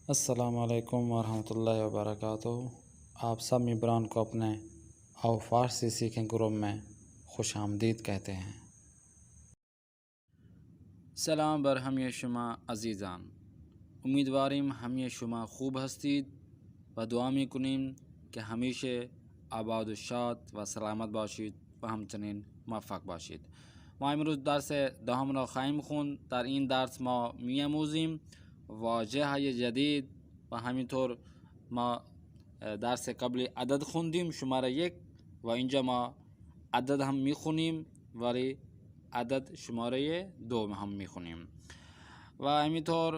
अस्सलामुअलैकुम वरहमतुल्लाहि वबरकातुहू। आप सब मेंबरान को अपने आओ फ़ारसी सीखें ग्रुप में खुश आमदीद कहते हैं। सलाम बर हमें शुमा अजीज़ान, उम्मीदवारीम हमें शुमा खूब हस्तीद व दुआ में कुनीम कि हमेशा आबाद शाद व सलामत बाशिद व हमचनिन मफ़क बाशिद। मा इमरूज़ दर्स दहम रा ख़ाइम खून तर इन दर्स मा मिया मूजिम वाजह जदीद व हमी तौर मा दर्स कबल अदद खूंदीम शुमारा एक व इंजा मा अदद हम मी खुनीम वाली अदद शुमारे दो में हम मिखुनीम व हमी तौर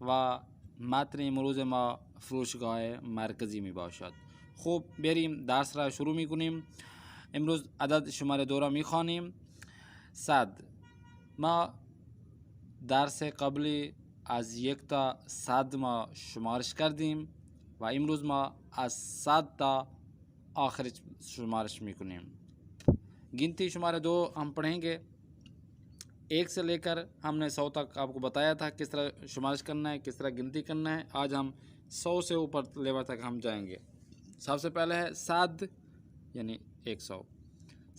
व मतन इमरूज़ मा फ्रोशगाह मरकज़ी में बाशद। खूब बेरीम दर्स रा शुरू में कुनीम। इमरूज़ अदद शुमारे दोरा मिखानीम सद मा दर्स कबली आज यकता सद मा शुमारश कर दीम व इमरूज़ मा आज सद ता आखिर शुमारश में कुनीम। गिनती शुमारे दो हम पढ़ेंगे, एक से लेकर हमने 100 तक आपको बताया था किस तरह शुमारिश करना है, किस तरह गिनती करना है। आज हम 100 से ऊपर लेवल तक हम जाएंगे। सबसे पहले है सद यानी 100,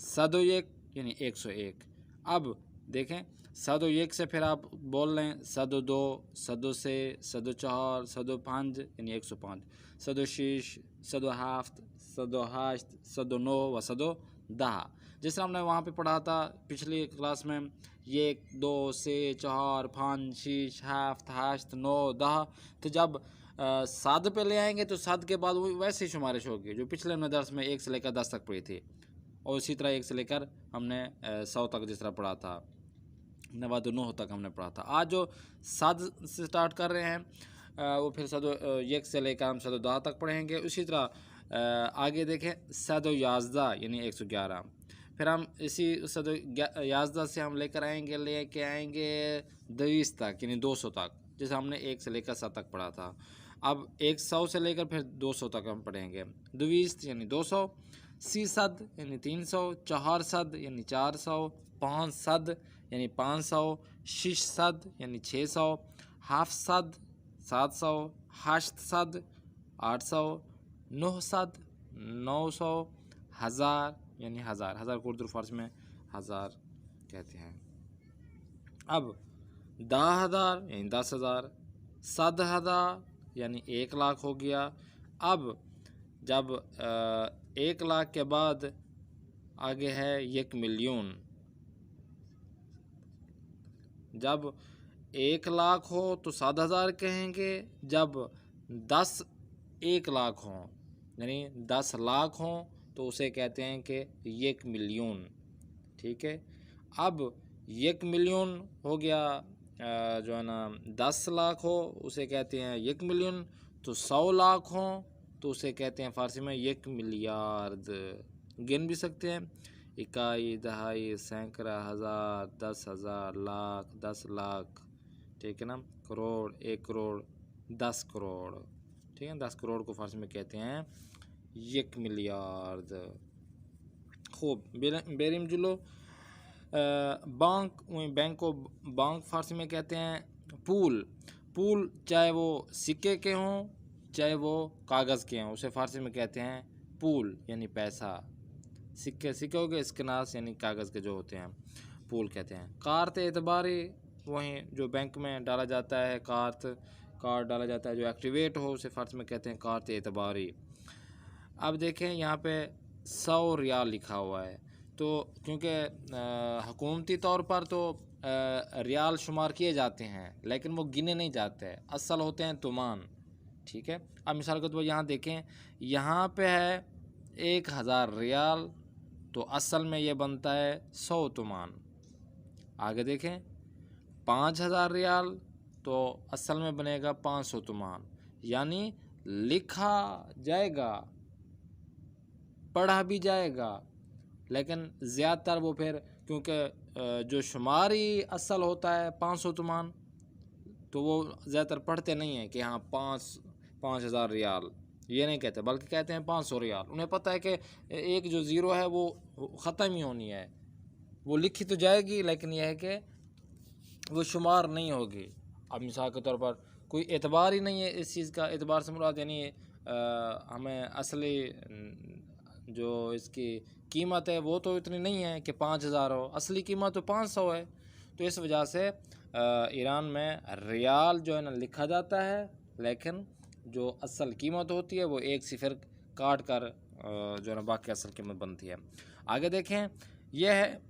सदो एक यानी 101। अब देखें सदो एक से फिर आप बोल लें सदो दो, सदो से, सदो चार, सदो पाँच यानी 105, सदो शीश, सदो हाफ्त, सदो हाश्त, सदो नौ व सदो दह। जिस तरह हमने वहाँ पे पढ़ा था पिछली क्लास में, एक दो से चार पाँच शीश हाफ्त हाश्त नौ दह। तो जब सद पे ले आएंगे तो सद के बाद वो वैसे ही शुमारिश होगी जो पिछले हमने दर्स में 1 से लेकर 10 तक पढ़ी थी, और इसी तरह 1 से लेकर हमने 100 तक जिस तरह पढ़ा था, 99 तक हमने पढ़ा था। आज जो सद से स्टार्ट कर रहे हैं वो फिर सदो 1 से लेकर हम सदो 10 तक पढ़ेंगे। उसी तरह आगे देखें सदो याज़दा यानी 111। फिर हम इसी सदो याज़दा से हम लेकर आएंगे 20 तक यानी 200 तक, जैसे हमने 1 से लेकर 7 तक पढ़ा था। अब 100 से लेकर फिर 200 तक हम पढ़ेंगे। 20 यानी 200, सी सद यानी 300, 4 सद यानी 400, 5 सद यानी 500, 6 सद यानी 600, हाफ सद 700, हाश्त सद 800, 9 सद 900, हज़ार यानी हज़ार, हज़ार को उर्दू फारसी में हज़ार कहते हैं। अब 10,000 यानी 10,000, 100,000 यानी 1 लाख हो गया। अब जब 1 लाख के बाद आगे है 1 मिलियन। जब 1 लाख हो तो 7,000 कहेंगे, जब 10 1 लाख हों यानी 10 लाख हों तो उसे कहते हैं कि 1 मिलियन। ठीक है। अब 1 मिलियन हो गया जो है ना 10 लाख हो उसे कहते हैं 1 मिलियन। तो 100 लाख हों तो उसे कहते हैं फ़ारसी में 1 मिलियार्ड। गिन भी सकते हैं, इकाई, दहाई, सैकड़ा, हज़ार, 10,000, लाख, 10 लाख। ठीक है ना। करोड़, 1 करोड़, 10 करोड़। ठीक है, 10 करोड़ को फ़ारसी में कहते हैं 1 मिलियार्ड। खूब बेरिम जुलो बैंक को बैंक फ़ारसी में कहते हैं पूल। पूल चाहे वो सिक्के के हों चाहे वो कागज़ के हों उसे फ़ारसी में कहते हैं पूल यानी पैसा। सिक्के हो गए, इस्कनास यानी कागज़ के जो होते हैं पूल कहते हैं। कार्त एतबारी वहीं जो बैंक में डाला जाता है, कार्ड डाला जाता है जो एक्टिवेट हो उसे फ़ारसी में कहते हैं कार्त एतबारी। अब देखें यहाँ पे 100 रियाल लिखा हुआ है, तो क्योंकि हुकूमती तौर पर तो रियाल शुमार किए जाते हैं लेकिन वो गिने नहीं जाते, असल होते हैं तुमान। ठीक है। अब मिसाल के तौर पर यहाँ देखें, यहाँ पे है 1000 रियाल तो असल में ये बनता है 100 तुमान। आगे देखें 5000 रियाल तो असल में बनेगा 500 तुमान। यानी लिखा जाएगा, पढ़ा भी जाएगा, लेकिन ज़्यादातर वो फिर क्योंकि जो शुमारी असल होता है 500 तुमान तो वो ज़्यादातर पढ़ते नहीं हैं कि हाँ 5,000 रियाल, ये नहीं कहते बल्कि कहते हैं 500 रियाल। उन्हें पता है कि एक जो ज़ीरो है वो ख़त्म ही होनी है, वो लिखी तो जाएगी लेकिन यह है कि वो शुमार नहीं होगी। अब मिसाल के तौर पर कोई एतबार ही नहीं है इस चीज़ का। एतबार से मुराद यानी हमें असली जो इसकी कीमत है वो तो इतनी नहीं है कि 5,000 हो, असली कीमत तो 500 है। तो इस वजह से ईरान में रियाल जो है ना लिखा जाता है, लेकिन जो असल कीमत होती है वो एक सिफर काट कर जो है ना बाकी असल कीमत बनती है। आगे देखें, यह है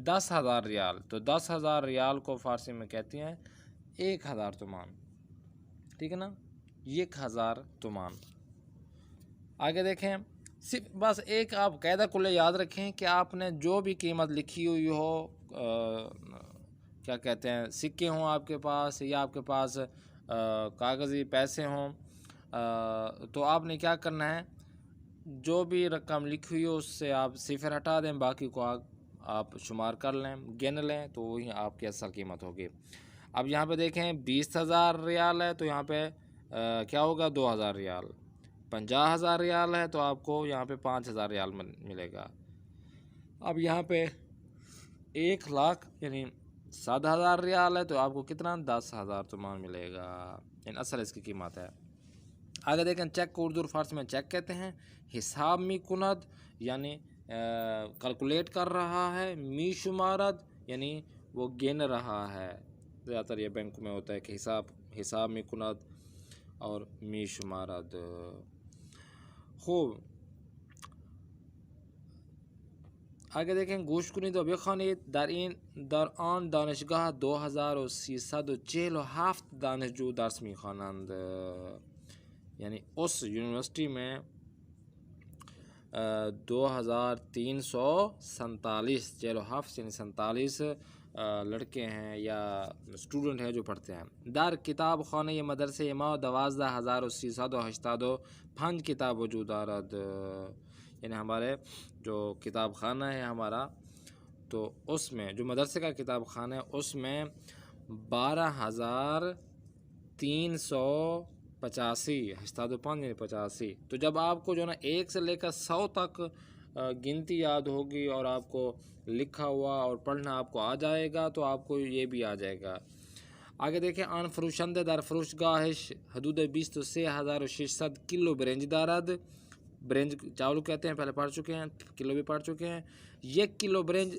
10,000 रियाल। तो 10,000 रियाल को फ़ारसी में कहते हैं 1,000 तुमान, ठीक है ना, 1,000 तुमान। आगे देखें, सिर्फ बस एक आप कायदा कुल्ले याद रखें कि आपने जो भी कीमत लिखी हुई हो, क्या कहते हैं, सिक्के हों आपके पास या आपके पास कागज़ी पैसे हों, तो आपने क्या करना है, जो भी रकम लिखी हुई हो उससे आप सिफर हटा दें, बाकी को आप शुमार कर लें, गिन लें, तो वही आपकी असल कीमत होगी। अब यहाँ पे देखें 20,000 रियाल है तो यहाँ पे क्या होगा, 2,000 रियाल। 50,000 रियाल है तो आपको यहाँ पे 5,000 रियाल मिलेगा। अब यहाँ पे 1,00,000 यानी 7,000 रियाल है तो आपको कितना, 10,000 तुमान मिलेगा, यानी असल इसकी कीमत है। आगे देखें, चेक को उर्दू और फारसी में चेक कहते हैं। हिसाब मी कुनद यानी कैलकुलेट कर रहा है, मी शुमारत यानी वो गिन रहा है। ज़्यादातर ये बैंक में होता है कि हिसाब मी कुनद और मी शुमारत। खूब, आगे देखें, गोश कुनिद बेखानित दर आन दानशगाह 2347 दानशजू दरस मी खानंद, यानी उस यूनिवर्सिटी में 2347 जेलो हाफ्स यानी 47 लड़के हैं या स्टूडेंट हैं जो पढ़ते हैं। दार किताब खाने ये मदरसे मा 12,385 किताब वजूद आरद, यानी हमारे जो किताब खाना है हमारा, तो उसमें जो मदरसे का किताब खाना है उसमें 12,385 यानी 85। तो जब आपको जो ना 1 से लेकर 100 तक गिनती याद होगी और आपको लिखा हुआ और पढ़ना आपको आ जाएगा तो आपको ये भी आ जाएगा। आगे देखें, आन फरोशंदे दर फरोशगाहिश हदूद 20 तो 6,600 किलो ब्रेंज दारद, ब्रेंज चावल कहते हैं, पहले पढ़ चुके हैं, किलो भी पढ़ चुके हैं। 1 किलो ब्रेंज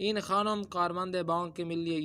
इन खानम कारमंद बैंक मिली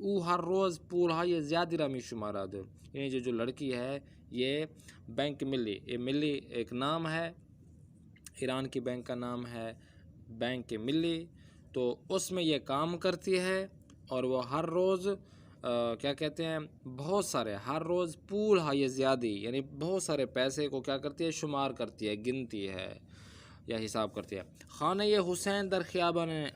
वो हर रोज़ पूल है ज़्यादा रमी शुमारद, यानी जो लड़की है ये बैंक मिली, ये मिली एक नाम है, ईरान की बैंक का नाम है बैंक मिली, तो उसमें ये काम करती है और वो हर रोज़ क्या कहते हैं, बहुत सारे हर रोज़ पूल है ये ज़्यादा यानी बहुत सारे पैसे को क्या करती है, शुमार करती है, गिनती है या हिसाब करती है। खाने ये हुसैन दर ख़ियाबान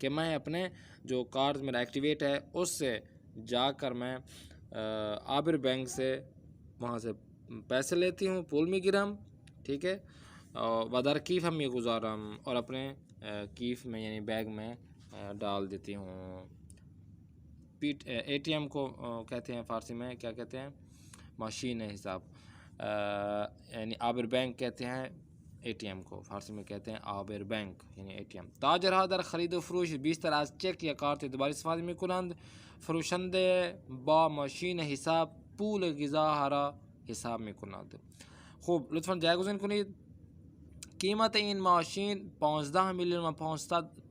कि मैं अपने जो कार्ड मेरा एक्टिवेट है उससे जाकर मैं आबिर बैंक से वहाँ से पैसे लेती हूँ, पुल में गिरम, ठीक है, और बदर कीफ़ हम ये गुजारम और अपने कीफ़ में यानी बैग में डाल देती हूँ। ATM को कहते हैं फ़ारसी में, क्या कहते हैं, मशीन हिसाब, यानी आबिर बैंक कहते हैं ATM को, फ़ारसी में कहते हैं आबिर बैंक यानी ATM। ताजर दर ख़रीद फ़रोश 20 तरह चेक या कार्ड एतबारी इस्तेमाल में कुनंद फरोशंदे बा मशीन हिसाब पूल ग़िज़ा हरा हिसाब में कुनंद। खूब, लुत्फ़न जायगुज़न कुनीद, कीमत इन मशीन 15 मिलियन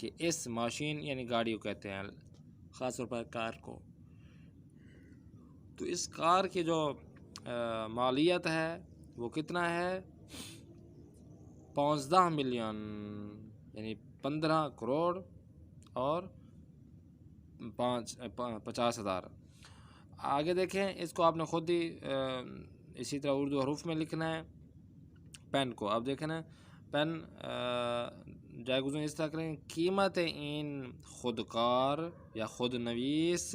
कि इस मशीन यानी गाड़ी को कहते हैं, ख़ास तौर पर कार को, तो इस कार की जो मालियत है वो कितना है, 15 मिलियन यानी 15 करोड़ और 50,000। आगे देखें, इसको आपने ख़ुद ही इसी तरह उर्दू हरूफ में लिखना है पेन को। अब देखें ना, पेन जायगुज़न इस तरह करें, कीमत इन खुदकार या खुद नवीस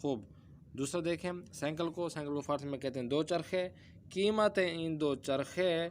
खूब, दूसरा देखें, साइकिल को फ़ारसी में कहते हैं 2 चरखे। कीमत इन 2 चरखे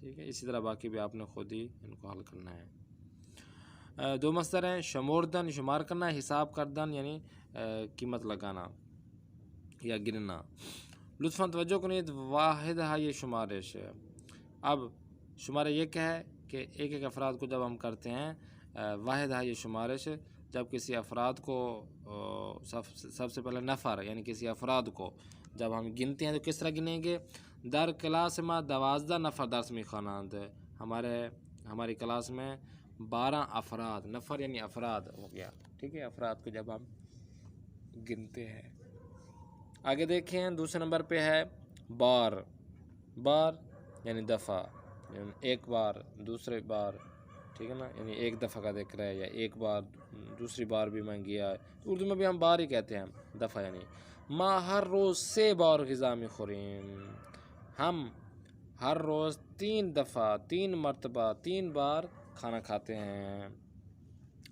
ठीक है, इसी तरह बाकी भी आपने खुद ही इनको हल करना है. दो मसदर हैं, शमोरदन शुमार करना, हिसाब करदन यानी कीमत लगाना या गिनना. लुत्फ़न तवज्जो करें, वाहिद है ये शुमारिश. अब शुमार ये क्या है कि एक एक अफराद को जब हम करते हैं, वाहिद है ये शुमारिश, जब किसी अफराद को सबसे पहले नफ़र यानी किसी अफराद को जब हम गिनते हैं तो किस तरह गिनेंगे. दर क्लास में 12 नफ़र दर्स में खानांद. हमारी क्लास में 12 अफराद, नफ़र यानी अफराद हो गया. ठीक है, अफराद को जब हम गिनते हैं. आगे देखें, दूसरे नंबर पे है बार. बार यानी दफ़ा, यानी एक बार, दूसरे बार. ठीक है ना, यानी एक दफ़ा का जिक्र है या एक बार, दूसरी बार भी मैं गया. उर्दू में भी हम बार ही कहते हैं, दफ़ा यानी. माँ हर रोज़ से बार ग़िज़ा में खुरीन. हम हर रोज़ 3 दफ़ा, 3 मरतबा, 3 बार खाना खाते हैं.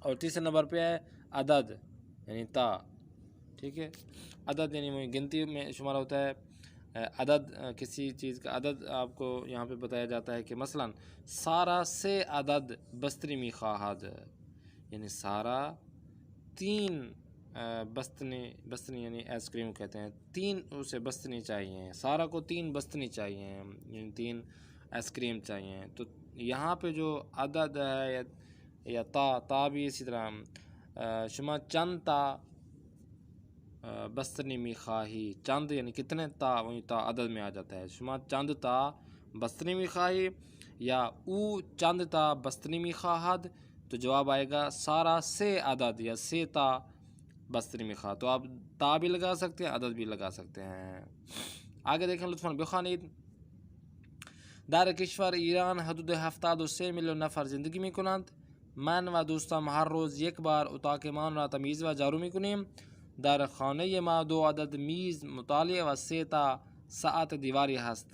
और तीसरे नंबर पे है अदद यानी ता. ठीक है, अदद यानी गिनती में शुमार होता है. अदद किसी चीज़ का अदद आपको यहाँ पे बताया जाता है कि मसलन सारा से अदद बस्तरी मी खाहद, यानी सारा 3 बस्तनी यानी आइसक्रीम कहते हैं, 3 उसे बस्तनी चाहिए. सारा को 3 बस्तनी चाहिए यानी 3 आइसक्रीम चाहिए. तो यहाँ पे जो अदद है या ता भी इसी तरह शुमा चंद ता बस्तनी मी खाही. चंद यानी कितने ता, वही ता अदद में आ जाता है. शुमा चंद ता बस्तनी मी खाही या ऊ चंद ता बस्तनी मी खाहद, तो जवाब आएगा सारा से अदद या से ता बस्तनी मी खा. तो आप ता भी लगा सकते हैं, अदद भी लगा सकते हैं. आगे देखें, लुत्फ़न बेखानीद. दार किश्वर ईरान हदूद 73 मिलियन नफ़र ज़िंदगी में कुनंद. मन व दोस्तम हर रोज़ एक बार उताकमान व तमीज़ व जारू में कुनीम. दर खाने मा 2 अदद मीज़ मुतालिया व सेता सात दीवारी हस्त.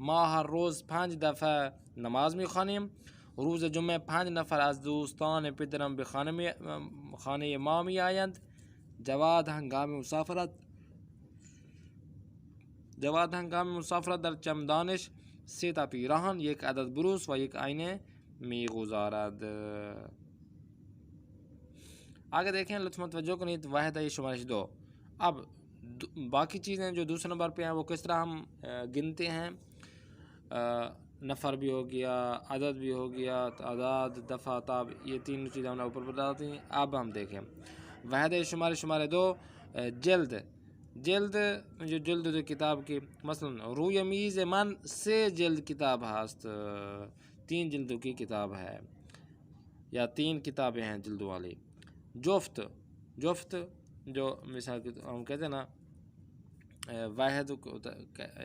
माँ हर रोज़ 5 दफ़ा नमाज में खानीम. रोज़ जुम्मे 5 नफ़र आज दोस्तान पिदरम खाने माँ में आयंद. जवाद हंगाम मुसाफरत दर चमदानिश सेता पीराहन एक अदद बुरूस व एक आईने में गुजारद. आगे देखें, लुत्फ़ तवज्जो करें, वाहिद है शुमारिश 2. अब बाकी चीज़ें जो दूसरे नंबर पे हैं वो किस तरह हम गिनते हैं. नफ़र भी हो गया, अदद भी हो गया, तादाद, दफ़ा, ताब, ये 3 चीज़ें हमने ऊपर बता दी. अब हम देखें वाहिद है शुमार 2 जल्द. जो जल्द किताब की मसलन रूय मीज़ मन से जल्द किताब हस्त, 3 जल्दों की किताब है या 3 किताबें हैं जल्दों वाली. जुफ्त जो मिसाल हम कहते हैं ना, वाहिद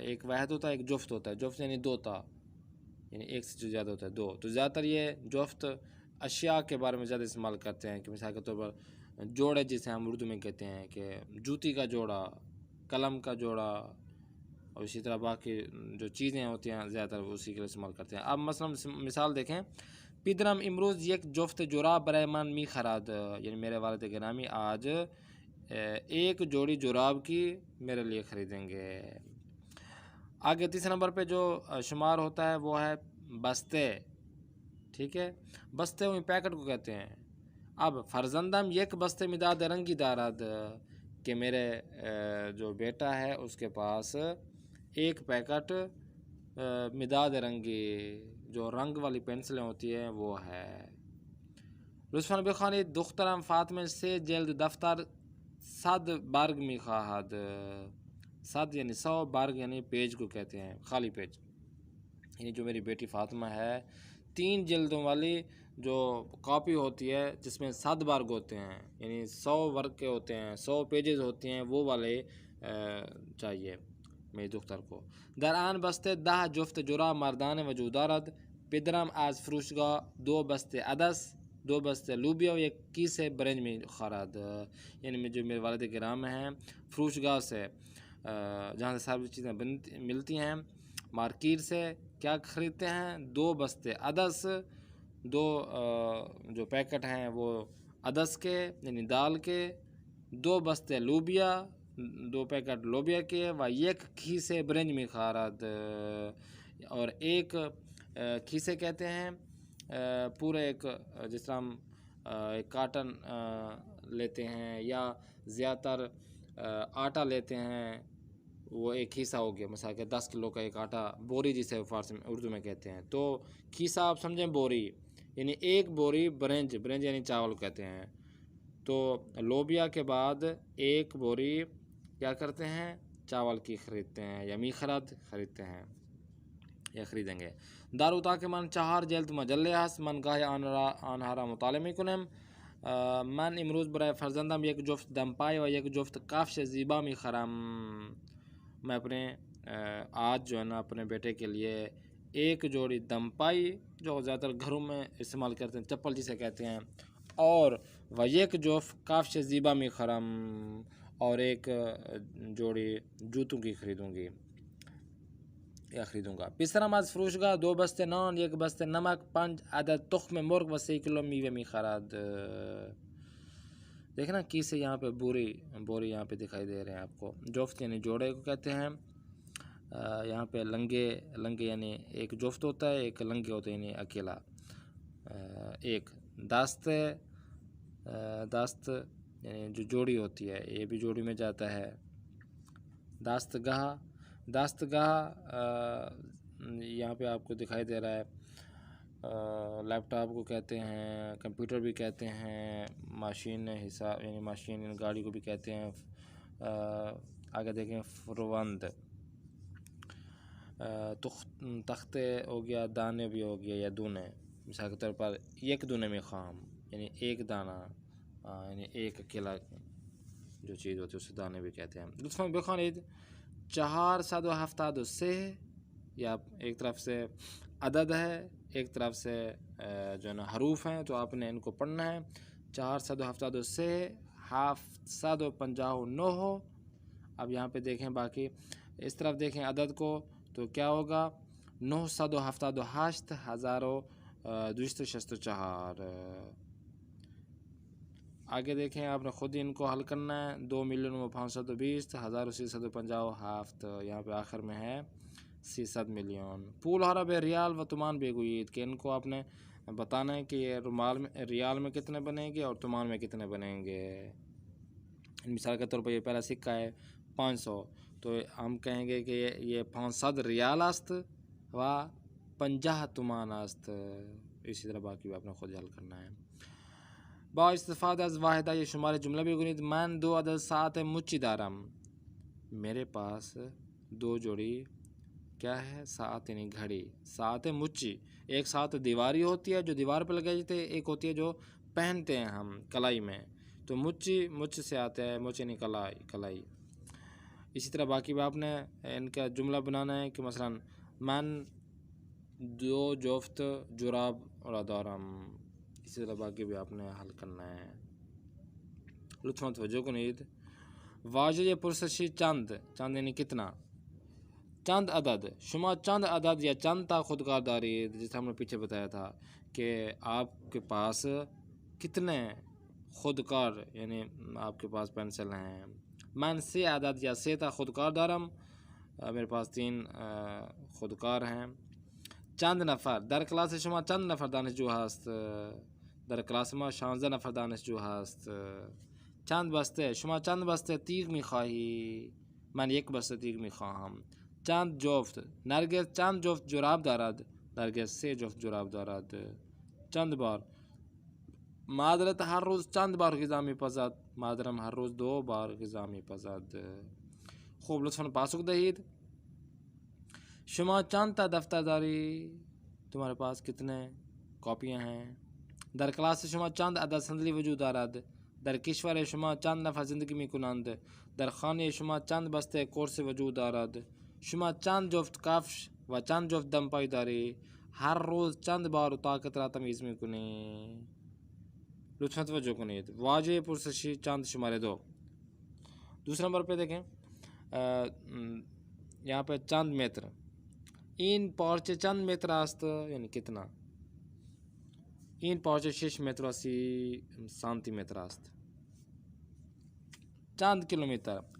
एक वाहिद होता है, एक जुफ्त होता है. जुफ्त यानी 2 ता, यानी एक से जो ज़्यादा होता है 2. तो ज़्यादातर ये जुफ्त अशिया के बारे में ज़्यादा इस्तेमाल करते हैं कि मिसाल के तौर पर जोड़े जिसे हम उर्दू में कहते हैं कि जूती का जोड़ा, कलम का जोड़ा, और इसी तरह बाकी जो चीज़ें होती हैं ज़्यादातर उसी के लिए इस्तेमाल करते हैं. अब मसलन मिसाल देखें, पिदरम इमरोज़ एक जुफ्त जुराब बरैमान मी खराद, यानी मेरे वालिद गिरामी आज एक जोड़ी जुराब की मेरे लिए ख़रीदेंगे. आगे तीसरे नंबर पे जो शुमार होता है वो है बस्ते. ठीक है, बस्ते वही पैकेट को कहते हैं. अब फ़र्जंदम एक बस्ते मिदाद रंगी दाराद, कि मेरे जो बेटा है उसके पास एक पैकेट मिदाद रंगी, जो रंग वाली पेंसिलें होती हैं वो है. लुत्फ़न बेखानी दुख्तरम फ़ातिमा से जल्द दफ्तर 100 बारग में खाहद. 100 यानी 100, बारग यानी पेज को कहते हैं, खाली पेज. यानी जो मेरी बेटी फ़ातिमा है 3 जल्दों वाली जो कॉपी होती है जिसमें 7 बारग होते हैं, यानी 100 वर्ग के होते हैं, 100 पेजेस होते हैं, वो वाले चाहिए मेरी दुख्तर को. दरान बस्ते 10 जुफ्त जुरा मर्दान वजूदारद. पिदरम आज फ्रूशगा 2 बस्ते अदस, 2 बस्ते लूबिया और 1 कीसे ब्रंज में खराद. यानी जो मेरे वालिद किराम हैं फ्रूशगा से जहाँ से सारी चीज़ें मिलती हैं, मार्केट से क्या ख़रीदते हैं, 2 बस्ते अदस, 2 जो पैकेट हैं वो अदस के यानी दाल के, 2 बस्ते लोबिया, 2 पैकेट लोबिया के, व 1 खीसे ब्रेंज मिखारत, और 1 खीसे कहते हैं पूरे एक जिस तरह हम एक काटन लेते हैं या ज़्यादातर आटा लेते हैं, वो एक खीसा हो गया। मिसाल के 10 किलो का एक आटा, बोरी जिसे फारसी में उर्दू में कहते हैं। तो खीसा आप समझें बोरी, यानी 1 बोरी ब्रेंज, ब्रेंज यानी चावल कहते हैं। तो लोबिया के बाद 1 बोरी क्या करते हैं, चावल की ख़रीदते हैं, या मीखरत ख़रीदते हैं या ख़रीदेंगे। दारुता के मन 4 जल्द मजल्ले हस मन गाहे आनहारा मुतालमे कुनम, मन इमरूज़ बराए फ़र्जंदम एक जुफ्त दमपाई व एक जुफ्त काफ़श ज़ीबा में खरम। मैं अपने आज जो है ना अपने बेटे के लिए 1 जोड़ी दमपाई, जो ज़्यादातर घरों में इस्तेमाल करते हैं, चप्पल जिसे कहते हैं, और वह 1 जुफ्त काफ़श ज़ीबा में खरम, और 1 जोड़ी जूतों की ख़रीदूँगी या ख़रीदूँगा। पिसरा माज फ़रोशगा 2 बस्ते नान, 1 बस्ते नमक, 5 अदद तुख्म मुर्ग व 3 किलो मीवे में खराद। देखना की से यहाँ पे बोरी यहाँ पे दिखाई दे रहे हैं आपको। जोफ्त यानी जोड़े को कहते हैं। यहाँ पे लंगे यानी एक जोफ्त होता है, एक लंगे होते हैं यानी अकेला। एक दास्त यानी जो जोड़ी होती है, ये भी जोड़ी में जाता है। दास्तगाह यहाँ पे आपको दिखाई दे रहा है। लैपटॉप को कहते हैं, कंप्यूटर भी कहते हैं, मशीन हिसाब यानी मशीन गाड़ी को भी कहते हैं। आगे देखें फुरवंद, तख्ते हो गया, दाने भी हो गया, या दूने। मिसाल के तौर पर 1 दूने में खाम यानी 1 दाना, यानी 1 अकेला जो चीज़ होती है उसे दाने भी कहते हैं। लुत्फ़ान बेखानिद 473 से, या एक तरफ से अदद है, एक तरफ से जो है ना हरूफ हैं, तो आपने इनको पढ़ना है। 473 से 759 हो। अब यहाँ पे देखें, बाकी इस तरफ देखें अदद को, तो क्या होगा 978 हज़ारों 264। आगे देखें, आपने ख़ुद ही इनको हल करना है। 2,520,650 हाफ्त, यहाँ पे आखिर में है 300 मिलियन। पूल हरा बे रियाल व तुमान बेगुईद, कि इनको आपने बताना है कि ये रियाल में कितने बनेंगे और तुमान में कितने बनेंगे। मिसाल के तौर पर ये पहला सिक्का है 500, तो हम कहेंगे कि ये 500 रियाल अस्त व 50 तुमान अस्त। इसी तरह बाकी भी आपने खुद हल करना है। बा इस्तिफ़ादा अज़ वाहिदा, ये शुमार जुमला भी गुनीद। मैं 2 अदद सात मुच्ची दारम, मेरे पास 2 जोड़ी क्या है, सात यानी घड़ी। सात है मुच्ची, एक सात दीवारी होती है जो दीवार पर लगाई जाती है, एक होती है जो पहनते हैं हम कलाई में। तो मुच्च से आता है, मुच्च यानी कलाई। इसी तरह बाकी भी आपने इनका जुमला बनाना है कि मसलन मन 2 जोफ्त जुराब और दारम। इसी तरह बाकी भी आपने हल करना है। लुत्फ़ान वजह को नींद वाजे पुरसशी चंद यानी कितना, चंद अदद शुमा चंद अदद या चंद ता खुदकारदारी, जैसे हमने पीछे बताया था कि आपके पास कितने खुदकार यानी आपके पास पेंसिल हैं। मन से अदद या से ता खुदकारदारम, मेरे पास 3 खुदकार हैं। चंद नफ़र दर क्लास शुमा चंद नफ़र दानिशजू हस्त, दर क्लास में 16 नफ़र दानिशजू हस्त। चंद बस्ते शुमा चंद बस्ते तीग मी खाही, मन 1 बस्ते तीग मी खाहम। चंद जोफ्त नरगिस चंद जोफ्त जुराब दारद, नरगिस 3 जोफ्त जुराब दारद। चंद बार मादरत हर रोज़ चंद बार ग़िज़ा में पज़द, मादरम हर रोज़ 2 बार ग़िज़ा में पज़द। खूब लुत्फ़न पासुक दहीद शुमा चंद ता दफ्तरदारी, तुम्हारे पास कितने कॉपियाँ हैं। दर क्लास शुमा चंद अदद संदली वजूद दारद, दर किश्वर शुमा चंद नफ़ा ज़िंदगी में कुनंद, दर खाने शुमा चंद बस्ते कोर्स वजूद दारद। शुमा चंद जोफ्त कफ्श व चंद जोफ्त दम पाईदारी, हर रोज़ चंद बार ताकत रा तमीज़ में कुने। लुत्फ़त वजह कुनीत वाजे पुरसशी चंद शुमारे 2। दूसरे नंबर पे देखें, यहाँ पे चंद मेत्र, इन पौचे चंद मेत्र आस्त यानी कितना, इन पौचे 6 मेत्र 80 सेंटीमीटर आस्त। चंद किलोमीटर.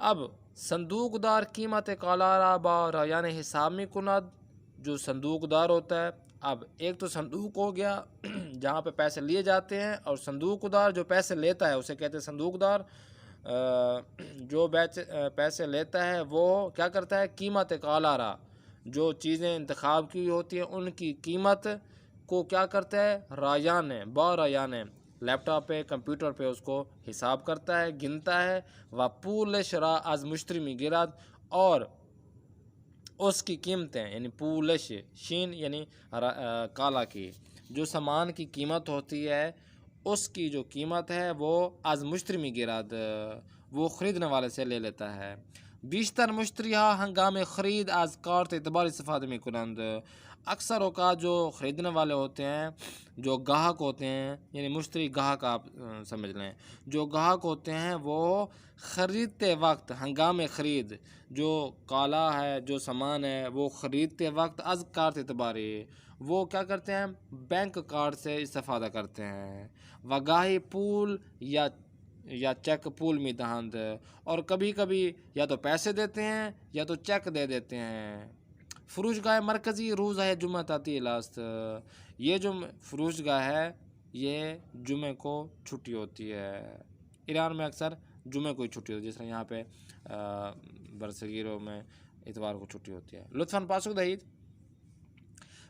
अब संदूकदार कीमत कालारा बा रायान हिसाब में कुनद, जो संदूकदार होता है। अब एक तो संदूक हो गया जहाँ पे पैसे लिए जाते हैं, और संदूकदार जो पैसे लेता है उसे कहते हैं संदूकदार। जो पैसे लेता है वो क्या करता है, कीमत कालारा, जो चीज़ें इंतखाब की होती हैं उनकी कीमत को क्या करता है, रायान बारायान लैपटॉप पे कंप्यूटर पे उसको हिसाब करता है, गिनता है। व पूल शरा आज मुश्तरी में गिरात, और उसकी कीमतें यानी पूलश शीन यानी काला की जो सामान की कीमत होती है उसकी जो कीमत है वो आज मुश्तरी में गिराद वो ख़रीदने वाले से ले लेता है। बीशतर मुश्तरिया हंगाम ख़रीद आज कार्त एतबार इस्तेफादे में कुनंद, अक्सर औकात जो ख़रीदने वाले होते हैं, जो गाहक होते हैं, यानी मुश्तरी गाहक आप समझ लें, जो गाहक होते हैं वो ख़रीदते वक्त हंगाम ख़रीद जो काला है, जो सामान है वो ख़रीदते वक्त अज कार्त एतबारी वो क्या करते हैं, बैंक कार्ड से इस्तेफादा करते हैं। वगाही पूल या चेक पूल में दहंद, और कभी कभी या तो पैसे देते हैं या तो चेक दे देते हैं। फ़रोशगाह मरकज़ी रोज़ है जुम्मा ताती लास्त, ये जो फ़रोशगाह है ये जुमे को छुट्टी होती है। ईरान में अक्सर जुमे को ही छुट्टी होती है, जिस तरह यहाँ पे बरसगीरों में इतवार को छुट्टी होती है। लुत्फ़न पासुक दहीद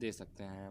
दे सकते हैं।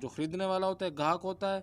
जो खरीदने वाला होता है, ग्राहक होता है।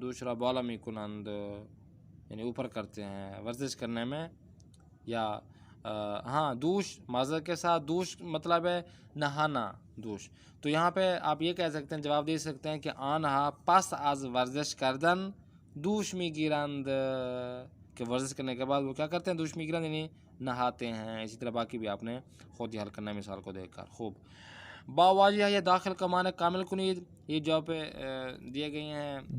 दूसरा बाला में कुनंद यानी ऊपर करते हैं वर्जिश करने में, या हाँ दूश माज़र के साथ दूश मतलब है नहाना दूश। तो यहाँ पे आप ये कह सकते हैं, जवाब दे सकते हैं कि आनहा पास आज वर्जिश करदन दूश में गिरंद, कि वर्जिश करने के बाद वो क्या करते हैं, दूश में गिरंद यानी नहाते हैं। इसी तरह बाकी भी आपने खुद ही हल करना है मिसाल को देखकर। खूब बावाजी है ये दाखिल का माना कामिल कुनीद, ये जवाब पे दिए गए हैं।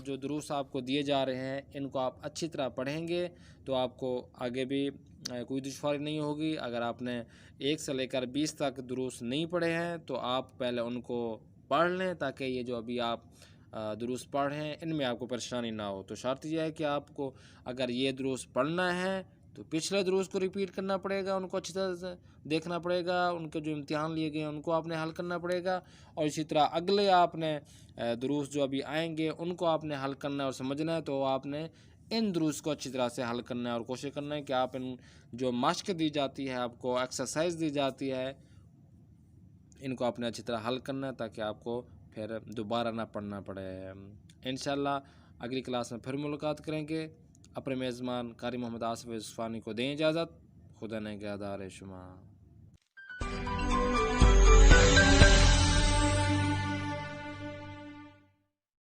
जो दुरूस आपको दिए जा रहे हैं इनको आप अच्छी तरह पढ़ेंगे तो आपको आगे भी कोई दुश्वारी नहीं होगी। अगर आपने 1 से लेकर 20 तक दुरूस नहीं पढ़े हैं तो आप पहले उनको पढ़ लें ताकि ये जो अभी आप दुरूस पढ़ रहे हैं इनमें आपको परेशानी ना हो। तो शर्त यह है कि आपको अगर ये दुरूस पढ़ना है तो पिछले दुरूस को रिपीट करना पड़ेगा, उनको अच्छी तरह से देखना पड़ेगा, उनके जो इम्तिहान लिए गए हैं उनको आपने हल करना पड़ेगा और इसी तरह अगले आपने दुरूस जो अभी आएंगे उनको आपने हल करना है और समझना है। तो आपने इन दुरूस को अच्छी तरह से हल करना है और कोशिश करना है कि आप इन जो मश्क दी जाती है, आपको एक्सरसाइज दी जाती है, इनको आपने अच्छी तरह हल करना है ताकि आपको फिर दोबारा ना पढ़ना पड़े। इंशाल्लाह अगली क्लास में फिर मुलाकात करेंगे। अपने मेज़बान कारी मोहम्मद आसिफ उस्मानी को दें इजाज़त। खुदा ने निगहदार शुमा।